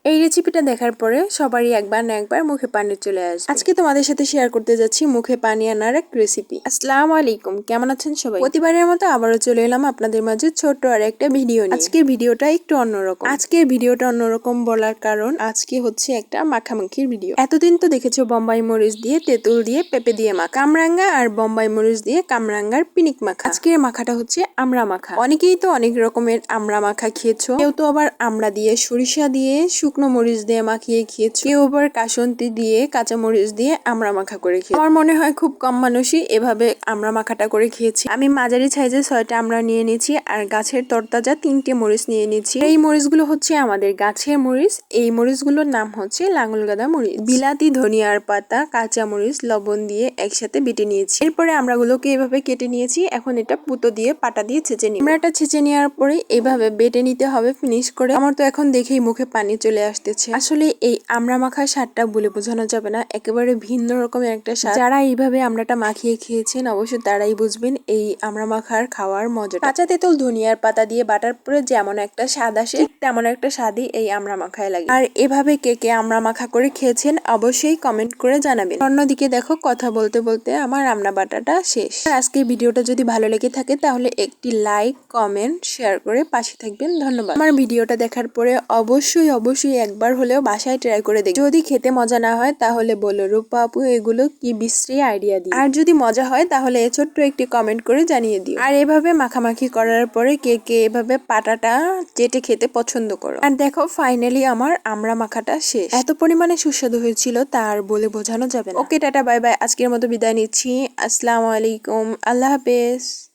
এই রেসিপিটা দেখার পরে সবারই একবার না একবার মুখে পানি চলে আসবে। আজকে তোমাদের সাথে শেয়ার করতে যাচ্ছি মুখে পানি আনার এক রেসিপি। আসসালামু আলাইকুম, কেমন আছেন সবাই? প্রতিবারের মতো আবারও চলে এলাম আপনাদের মাঝে ছোট্ট আর একটা ভিডিও নিয়ে। আজকের ভিডিওটা একটু অন্যরকম বলার কারণ আজকে হচ্ছে একটা মাখামাখির ভিডিও। এতদিন তো দেখেছো বোম্বাই মরিচ দিয়ে, তেঁতুল দিয়ে, পেঁপে দিয়ে মাখা, কামরাঙ্গা আর বোম্বাই মরিচ দিয়ে কামরাঙ্গার পিনিক মাখা। আজকের মাখাটা হচ্ছে আমড়া মাখা। অনেকেই তো অনেক রকমের আমড়া মাখা খেয়েছো, কেউ তো আবার আমড়া দিয়ে, সরিষা দিয়ে, শুকনো মরিচ দিয়ে মাখিয়ে খেয়েছো, কেউ আবার কাসন্তি দিয়ে, কাঁচা মরিচ দিয়ে আমড়া মাখা করে খেয়েছো। আমার মনে হয় খুব কম মানুষই এভাবে আমড়া মাখাটা করে খেয়েছে। আমি মাঝারি সাইজে 6টা আমড়া নিয়ে নিয়েছি আর গাছের তরতাজা 3টে মরিচ নিয়ে নিয়েছি। এই মরিচগুলো হচ্ছে আমাদের গাছের মরিচ। এই মরিচগুলোর নাম হচ্ছে লাঙ্গল গাদা মরিচ। বিলাতি, ধনিয়ার পাতা, কাঁচা মরিচ, লবণ দিয়ে একসাথে বেটে নিয়েছি। এরপরে আমড়াগুলোকে এভাবে কেটে নিয়েছি। এখন এটা পুতো দিয়ে পাটা দিয়ে ছেঁচে নিই। আমড়াটা ছেঁচে নেওয়ার পরে এভাবে বেটে নিতে হবে ফিনিশ করে। আমার তো এখন দেখেই মুখে পানি চলে আসতেছে। আসলে এই আমড়া মাখার স্বাদটা বলে বোঝানো যাবে না, একেবারে ভিন্ন রকমের একটা স্বাদ। যারা এইভাবে আমড়াটা মাখিয়ে খেয়েছেন অবশ্যই তারাই বুঝবেন এই আমড়া মাখার খাওয়ার মজাটা। কাঁচা তেঁতুল, ধনিয়ার পাতা দিয়ে বাটার পরে যেমন একটা স্বাদ আসে, ঠিক তেমন একটা স্বাদই এই আমড়া মাখায় লাগে। আর এভাবে কে কে আমড়া মাখা করে খেয়েছেন অবশ্যই কমেন্ট করে জানাবেন। অন্যদিকে দেখো, কথা বলতে বলতে আমার আমড়া বাটাটা শেষ। আজকের ভিডিওটা যদি ভালো লেগে থাকে তাহলে একটি লাইক, কমেন্ট, শেয়ার করে পাশে থাকবেন। ধন্যবাদ। আমার ভিডিওটা দেখার পরে অবশ্যই একবার হলেও বাসায় ট্রাই করে দেখবেন। যদি খেতে মজা না হয় তাহলে বলো, রূপা আপু এগুলো কি বিশ্রী আইডিয়া দিই। আর যদি মজা হয় তাহলে ছোট্ট একটি কমেন্ট করে জানিয়ে দিও। আর এভাবে মাখামাখি করার পরে কে কে এভাবে পাটাটা চেটে খেতে পছন্দ করো। আর দেখো ফাইনালি আমার আমড়া মাখাটা শেষ। এত পরিমাণে সুস্বাদু হয়েছিল তার বলে বোঝানো যাবে না। ওকে, টাটা, বাই বাই। আজকের মতো বিদায় নিচ্ছি। আসসালামু আলাইকুম, আল্লাহ হাফেজ।